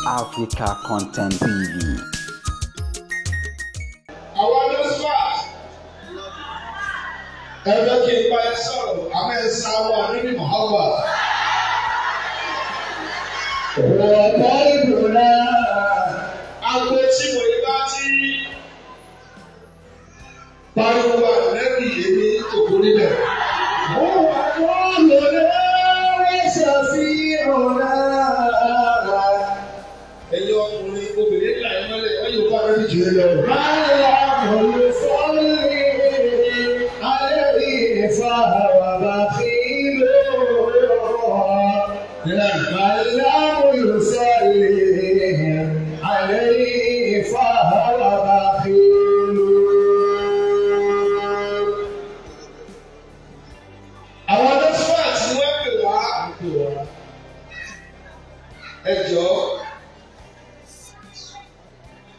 Africa Content TV. Àwọn ọlọ́sùpá ẹgbẹ́ kí n bá ẹ sọ̀rọ̀ àmọ́ ẹ sá wà nínú ìmọ̀háwà. Ọ̀pọ̀ ìdùnnà agbo tí mo yẹ bá ti pariwo wà lẹ́bi èmi òkú níbẹ̀. Ó wà wọ́n lòdì ẹ̀ṣẹ̀ sí ọ̀nà. Ẹ̀yin ọkùnrin obìnrin là ń mọ́lẹ̀ wọ́n yóò bá rẹ̀ jù ú lọ. Báyọ̀ ọ̀rọ̀ sọ́ọ́lì alẹ́ ìfà wà bá fi lò. Báyọ̀ ọ̀rọ̀ sọ́ọ́lì alẹ́ ìfà wà bá fi lò. Àwọn ọlọ́sùn àti wọ́n pè wá ẹjọ́.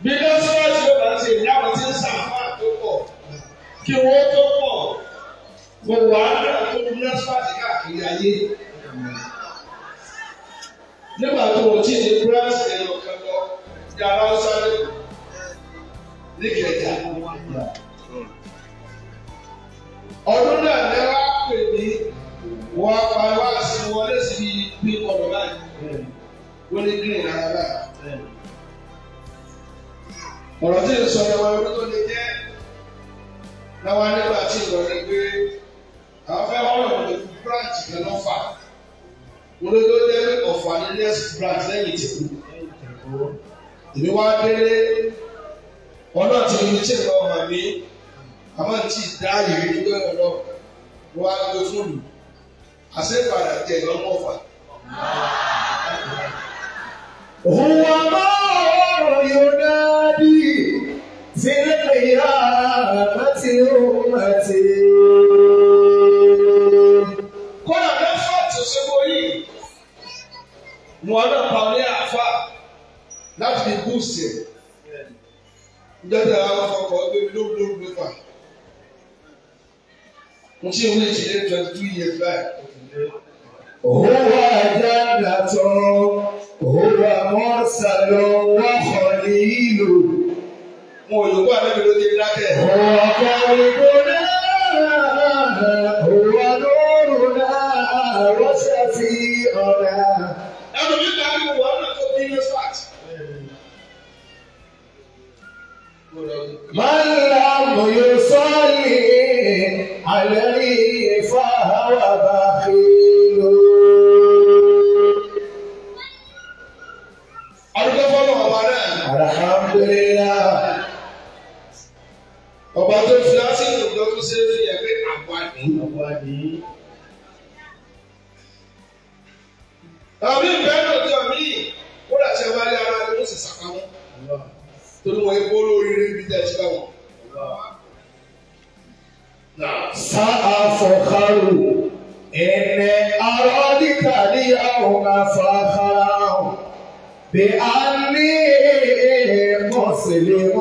Bí lọ́sọ̀rọ̀ tí ó bá ti ní àwọn tí ń sàfà tó pọ̀ kí wọ́n tó pọ̀ gbogbo àádọ́ta tó ní lọ́sọ̀rọ̀ àti káàkiri ayé. Nígbà tó wọ́n ti di búrẹ́sì ẹ̀rọ kan lọ yàrá ọ̀sán ní Ìkẹjà. Ọdún náà ní wá pè ní wọ́n apá wá sí wọlé sí bí ọ̀rọ̀ báyìí. Wọ́n ní green ara báyìí. Ọ̀rọ̀ tí ń sọ ẹ̀wọ̀n ẹ̀rọ tó lè jẹ́ náwó nígbà tí ìrọ̀lẹ́ gbé àwọn fẹ́ ọ̀rọ̀ lè fi branch kan lọ́fà. Mo ló ló dé ọ̀fà ní next branch lẹ́yìn tí kú. Èmi wá délé ọ̀nà tí mo ti lọ hàn mí àmọ́ tí dá ìrírí pé ọ̀rọ̀ wá gbé fún mi. Àṣepàdà jẹ lọ́mọ ọ̀fà. Òun wà máa yọ̀nàdì sílẹ̀ ìyá àti ọmọdé. Kọ́lá mẹ́fà tó ṣe borí. Mọ̀ọ́nà pàwọ́lé àfà láti fi búùsì. Ìjọba àwọn ọkọ̀ ọgbẹ́ mi lóru mẹ́fà. Mo ṣe ìwé ìṣẹ̀lẹ̀ 22 years back. Òun wà jáde tó. Òwúrọ̀ mọ́sálọ̀ wọ́n kọ́ ní ìlú. Mo yòókù àbẹ́bí ló ti dákẹ́. Ọ̀pọ̀ ìbò náà, òwúrọ̀ lóòrùn náà, rọ́ṣà fi ọ̀rẹ́. Ẹnu mi dàbí wọ́n náà tó bí ní spat. Mọ́lá mo yóò sọ́ọ̀lì, àlẹ́ ìfà wà bá fi lò. Alhamdulillah. Ọba tó fi lásìkò ìdọ́tún ṣe fi ẹgbẹ́ àgbàdì. Àbí ìbẹ́ẹ̀nù ọjọ́ míì, ó dà ṣe wálé ara rẹ̀ ló sì sàkámọ́. Torí wọ́n epo lóríire ibi tẹ́ ṣe báwọn. Sa'afakharu ẹ̀nẹ̀ arọ́díkà ní àwọn afáfárá. بأني مسلم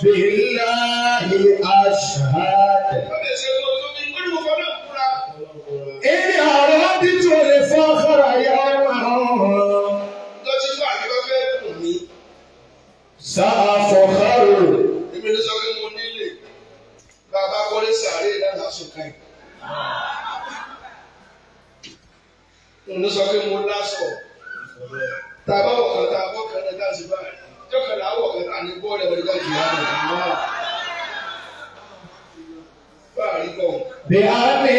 بالله أشهد إن أردت الفخر يوما سأفخر Tàbá wọ̀kan tá a bọ́ kan náà dáàsì báyìí. Jọ́kànlá wọ̀kan tá a ní bọ́ọ̀lù ẹ̀wọ̀n nígbà jù lọ. Báàrí kọ̀. Bí a ní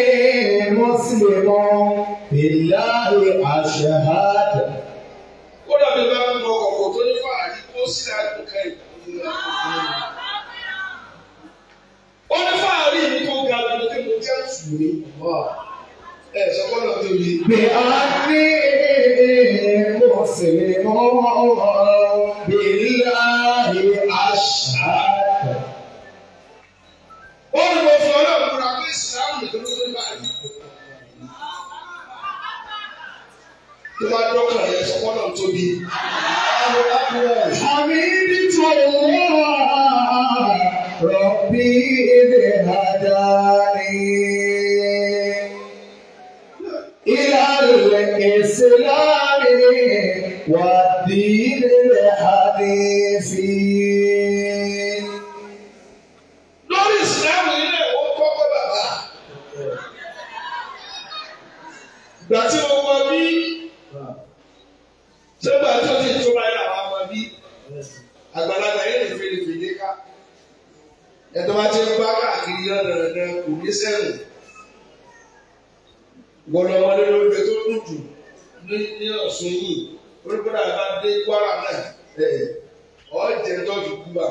Mùsùlùmọ́, billahi ashhadu. Kódà bí bá ń bọ ọkọ̀ tó ní fàárí kó sí àdúgbò yìí. Ó ní fàárí mi tó ga lọ́dún tí mo jẹ́ Mùsùlùmí. Sọ́kọ́nà tó yí. Bí a ní Mùsùlùmọ́, billahi ashhadu. Ó ní mo fi ọlọ́run múra pé ìsìláàmù nìkan ló tó báyìí. Tó bá dọ́kàn rẹ̀ sọ́kọ́nà tó bí. Àmì nítorí wọ́n rọ̀bì ìdè àdáni. إلى الإسلام Sọ́gbà tó ti tó báyìí àwọn ọmọ bí àgbàlagbà yẹn lè fi lè ká. Ẹ̀tọ́ bá ti ń bá káàkiri yẹn dandan kò ní sẹ́rù. Gbọ́dọ̀ ọmọdé lórí tó dùn jù ní Ọ̀ṣun yìí. Olùkọ́dà bá dé Kwara náà ọ̀jẹ̀ tọ́jú kúbà.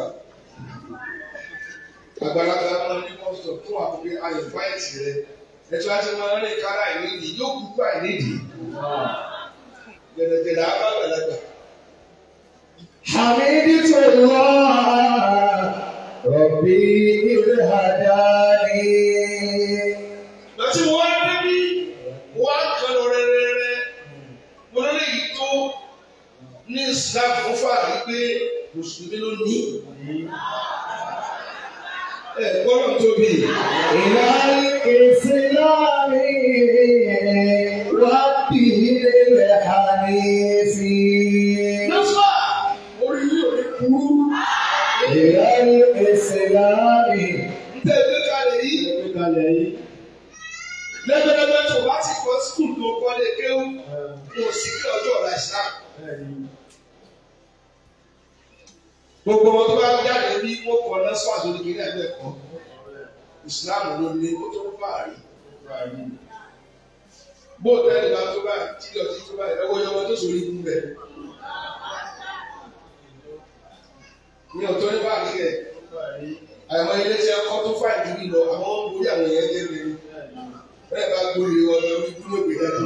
Àgbàlagbà máa ní kọ́sítọ̀ fún àkókò ayọ̀ fáìtì rẹ̀. Ẹ̀tọ́ àti máa ń rìn kára ìnídìí yóò kúkú àìnídìí. Gẹ̀dẹ̀gẹ̀dẹ̀ àbá àgbàlagbà. Hamidullah Rabbi hadani. Lọ́tí mo wá débi, mo wá kan lọ rẹ́rẹ́rẹ́. Mo lọ lè yí tó ní Islam fún fàárí pé Mùsùlùmí ló ní. Gbọ́dọ̀ tóbi. Ilal Islami Rabbi hanifi. Lọ́sọ̀ orí yóò ní kúrú. Ilal Islami. Ntẹ̀ gbé kalẹ̀ yìí. Lẹ́gbẹ̀lẹ́gbẹ̀ tó bá ti kọ́ skul tó kọ́ lè kéwù, kò sí kí ọjọ́ ọ̀la Islam. Gbogbo wọn tó bá jáde bí wọ́n kọ́ lọ́sọ̀ àdórí kiri ẹgbẹ́ kan. Islam ló ní kó tó fàárí. Bó tẹ́lẹ̀ bá tó báyìí, tí lọ sí tó báyìí, ẹwọ́ yọmọ tó sórí ikú bẹ̀. Ní ọ̀tọ́ ní báyìí kẹ̀, àìmọ̀ ilé tí a kọ́ tó fà ìdílé lọ, àwọn orí àwọn èèyàn jẹ́ mi. Bẹ́ẹ̀ bá gbórí ọmọ orí dúró gbé jáde.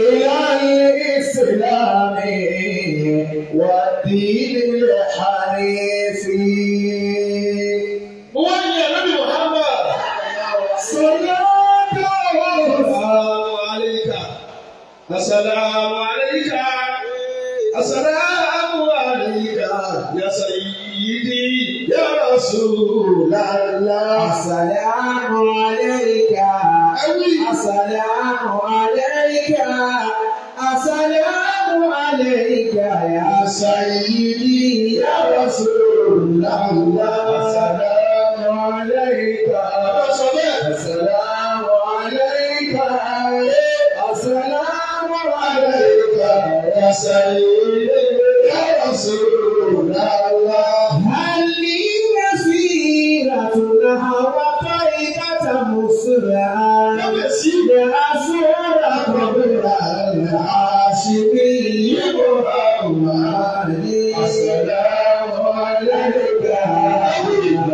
Ilal Islami wa dinil hanifi. Wọ́n ní Ànábì Muhammad. Assalamu alayka. Assalamu alayka. Ya sayyidi ya Rasulallah. Assalamu alayka. Assalamu alayka. Assalamu alayka ya sayyidi ya Rasulallah. Assalamu alayka. Assalamu alayka. Assalamu alayka ya sayyidi ya Rasulallah. Hali nasiratun hawabaikata musra'an asura qabla al-hashimi Muhammadi. Assalamu alayka.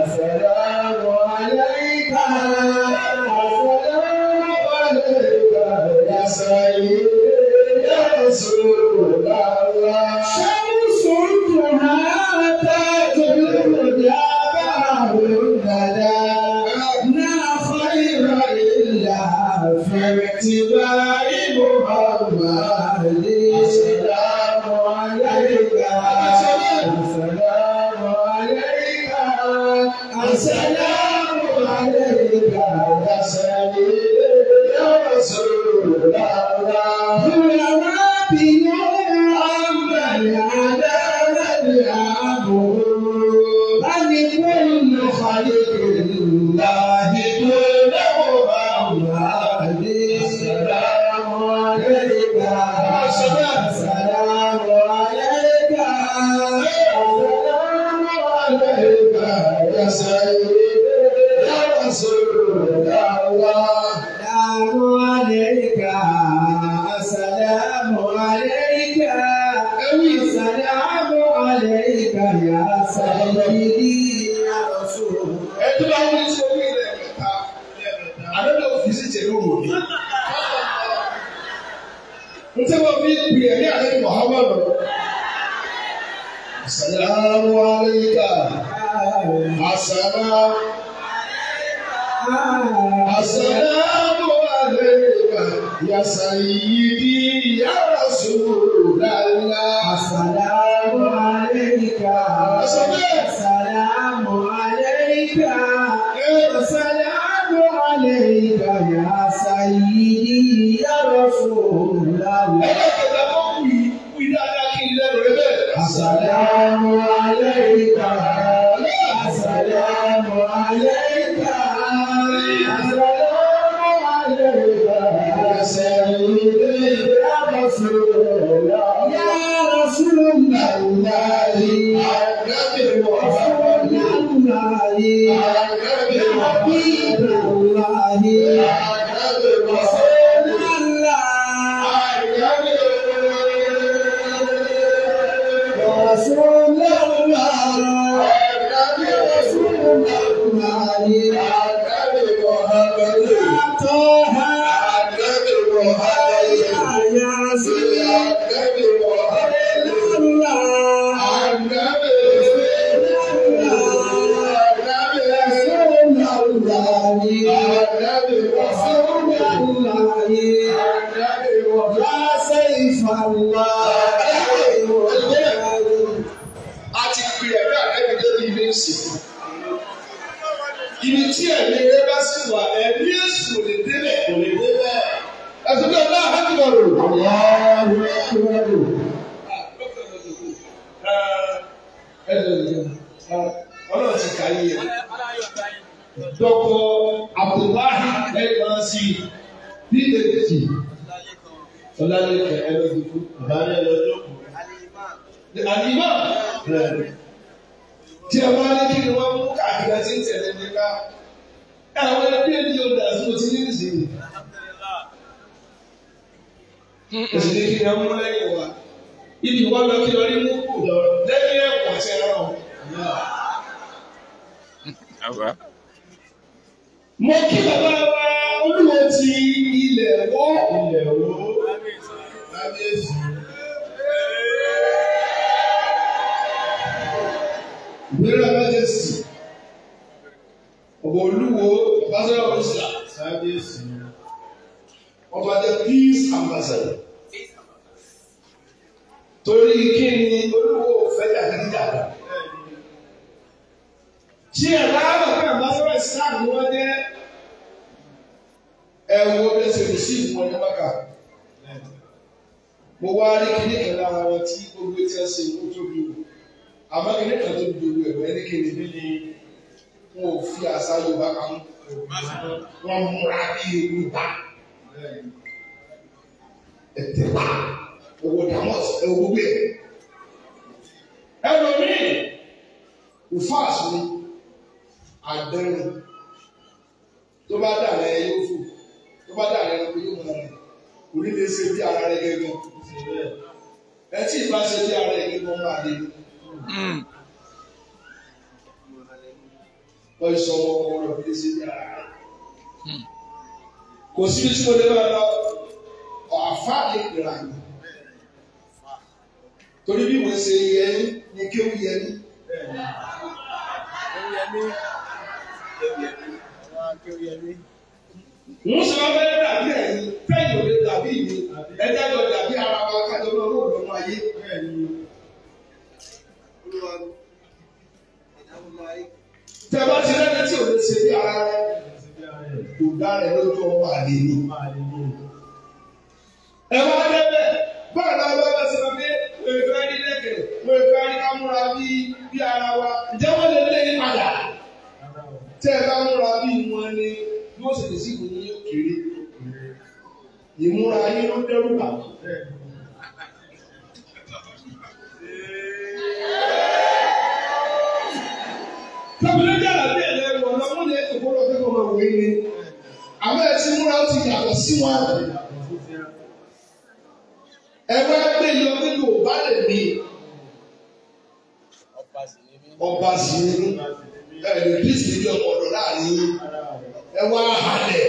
Assalamu alayka. Assalamu alayka ya sayyidi ya Rasulallah. Shamsun tuhata tulhuda bahrun nada na khayra illa fi i'tibari Muhammadi. Assalamu alayka. Assalamu alayka. Assalamu alayka ya sayyidi ya Rasulallah. Ulama binur amal adaman ya'bud ani kullu khaliqillahi kullu Muhammadi. Assalamu alayka. Assalamu alayka. Assalamu alayka ya sayyidi ya Rasulallah. Assalamu alayka. Assalamu alayka. Assalamu alayka ya sayyidi ya Rasulallah. Ẹ̀tọ́ láwọn ní sọ orí rẹ̀ mẹ́ta. Àdọ́dọ̀ òfìsì tẹ̀lé òmòdì. Mo tẹ́ wọ́n fi pè é ní Ànábì Muhammad. Assalamu alayka. Assalamu alayka ya sayyidi ya Rasulallah. Assalamu alayka. Assalamu alayka. Assalamu alayka ya sayyidi ya Rasulallah. Ẹlẹ́kẹ̀dá tó wí dáadáa kí ilé rẹ̀ bẹ́ẹ̀. Assalamu alayka. Assalamu alayka. Assalamu alayka ya sayyidi ya Rasulallah. A ti pè ẹ̀mí àdébìdé ní ilé ìsìn. Ibi tí ẹ̀mí rẹ bá sì wà, ẹ̀mí èsù kò lè débẹ̀. Ẹ̀sùn bí ọ̀la àhájúmọ̀rò. Ọlọ́run ti kà yé ẹ̀. Dr. Abdullahi Ẹ̀gbọ́nsì PhD. Ọlálẹ́kẹ̀ ẹlẹ́dùkú. Àdìmọ́. Tí ẹ bá ní kí ni wọ́n mú káàkiri àti ń tẹ̀lé nípa. Àwọn ẹbí ẹni yóò dà sí òtí ní ìsìn. Èsì ní kí ni wọ́n mú lẹ́yìn wa. Ibi ìwọ́n lọ kí lọ rí mú kù lọ lẹ́yìn ẹ̀kọ́ tí ẹ rán. Mo kí bàbá wa olúwo ti ilẹ̀ wó. Kábíyèsí. Ìgbéra Majesty. Ọ̀bọ̀ olúwo Ambassador of Islam. Kábíyèsí. Ọba the Peace Ambassador. Torí kí ni olúwo fẹ́ jàdíjàdà? Ṣé ẹ̀ láàbà pé Ambassador Islam ni wọ́n jẹ́? Ẹ̀wọ̀n bí ẹ ṣe receive wọn ní Mákà. Mo wá rí kíní kan lára wọn tí gbogbo etí ẹ ṣe ìwé tóbi o. Àmọ́ kíní kan tó di owó ẹ̀rọ ẹni kéde nílé wọn ò fi àṣà Yorùbá kan. Wọ́n múra bí ewu bá. Ẹ̀tẹ̀ bá. Owó dàmọ́s ẹ̀wọ̀ gbogbo ẹ̀. Ẹlòmíì òfáàsì ni àdẹ́rìn tó bá dà lẹ́yìn yóò fò tó bá dà lẹ́yìn yóò mọ̀ ọ́n kò ní lè ṣe bí ara rẹ̀ gẹ́gẹ́ ẹ tí ìbá ṣe bí ara rẹ̀ gẹ́gẹ́ máa dé wọ́n sọ ọmọ rẹ̀ bí lè ṣe bí ara rẹ̀ kò síbi tí mo lè máa lọ àfa lè pèrè àná torí bí mo ṣe yẹ ní kéwù yẹ ní. Wọ́n sọ wá fẹ́ dàbí ẹ̀yin fẹ́yìn òde dàbí mi ẹ̀jẹ̀ lọ dàbí ara wa kájọ lọ lóòrùn ọmọ ayé. Tẹ bá ti rẹ́ni tí ò lè ṣe bí ara rẹ̀ kò dá rẹ̀ lójú ọmọ àlè ni. Ẹ wá débẹ̀ báyìí náà bá bá ṣe pé wọ́n fẹ́ rí lẹ́kẹ̀ẹ́ wọ́n fẹ́ rí ká múra bí ara wa ǹjẹ́ wọ́n lè lé padà. Tẹ́ ẹ bá múra bí wọn ni yóò ṣe lè sí ìwé ní òkèèrè ìmúra yín ló dẹ́rù bà. Tábìlì jára bí ẹ̀lẹ́ wọ̀ lọ́mú ní ètò ìfowópamọ́ pé kò máa wò é ní. Àwọn ẹtí múra ó ti yàtọ̀ sí wọn. Ẹgbẹ́ gbé yọ pé kò bá lè ní. Ọba sì ní ẹ̀rọ kristi ní ọmọ ọ̀dọ̀ láàrin ẹ wá halẹ̀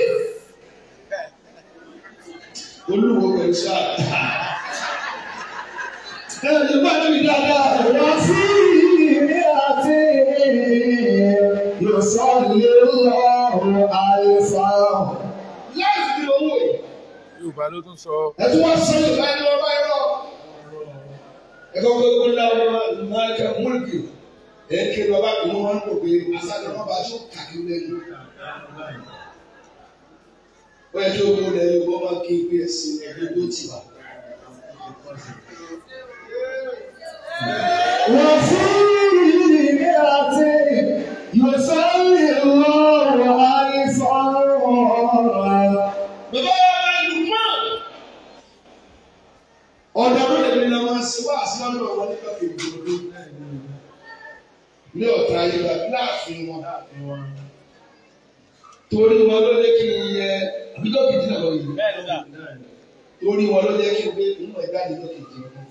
olúwo pẹ̀lú sáà ẹ lè bá mi dáadáa. Wọ́n sí ìrírí àti ìsọ̀lẹ̀ lọ́rùn àìsàn. Láì fi owó yìí. Yorùbá ló tún sọ. Ẹ tún wá sọ Yorùbá ẹni wọn bá yọ. Ẹ kọ́ gbogbo láwọn ìmọ̀lẹ́kẹ̀ múlùkì. Ẹ kiri ọba kò wọ́n ń lò pé asálẹ̀ wọn bá tó kàkiri lẹ́yìn. Ó yẹ kí owó lẹ́yìn wọ́n máa kí pé ẹ̀sìn ẹ̀gbẹ́ tó ti wà. Wọ́n sí ìrírí àti ìsọ̀lẹ̀ lọ́rùn àìsàn. Bàbá Lukman ọ̀dọ̀ ló lè ní ọmọ sí wá sí lọ́dọ̀ wọn nípa kejì ọdún ní ọ̀tá ayélujára láàfin wọn torí wọn ló lé kí n yẹ àbíjọ́ kejì náà lọ yìí torí wọn ló lé kí n gbé nínú ẹ̀dá àdéjọ́ kejì ọdún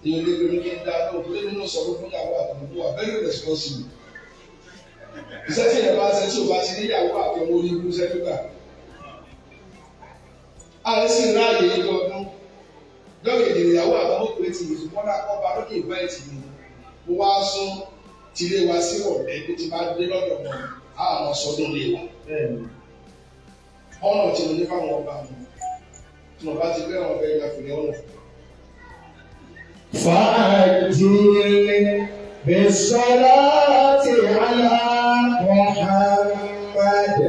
èyí lè gbé kí n dá lóhùn tó lé nínú sọ̀rọ̀ fún ìyàwó àtọ̀mọ́tò wà very responsible iṣẹ́ tí ìyàwó àti tí o bá ti níyàwó àtọ̀mọ́ orí ibú sẹ́dúgà ààrẹ sì ráàyè yìí lọ́dún lọ́gẹ̀dẹ̀ ìyàwó àtọ̀mọ́ pé ti ìfúnpọ́nà ọba lókè ìbáyìí mi mo wá sún tilé wa sí ọ̀rẹ́ bí ti bá dé lọ́dọ̀ wọn àwọn sọdún lé wa ọ̀nà tí mo ní fáwọn ọba mi tí wọ́n bá ti gbé àwọn ọ̀fẹ́ ìgbà fìlẹ̀ ọ̀nà. فأجل بالصلاة على محمد.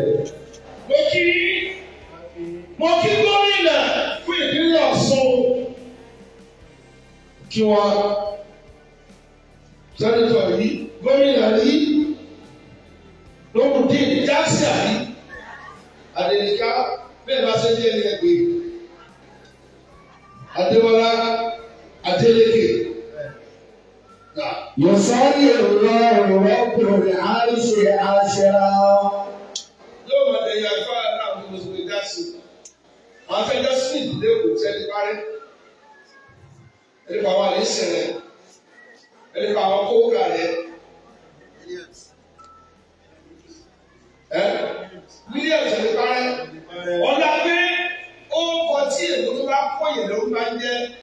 Mo kí gómìnà fún ìpínlẹ̀ Ọ̀ṣun kí wọ́n sẹ́nitọ̀ yìí gómìnà yìí lókùndín jáṣíà yìí Adéníkà bẹ́ẹ̀ bá ṣe jẹ́ ẹni ẹgbẹ́ Adéwọlá Adélékè. يصلي الله رب العرش عشرا. Yóò máa tẹ̀yà ìfá náà tó lọ sórí gáàsì. Àwọn afẹ́jọ́ sí ìdílé kò tẹ́lẹ̀ parí. Ẹni pa àwọn àlè ìṣẹ̀lẹ̀. Ẹni pa àwọn kókà rẹ̀. Williams ẹni parí. Ọ̀dà pé ó kọ tí èlò tó bá kọ́ yẹn ló máa ń jẹ́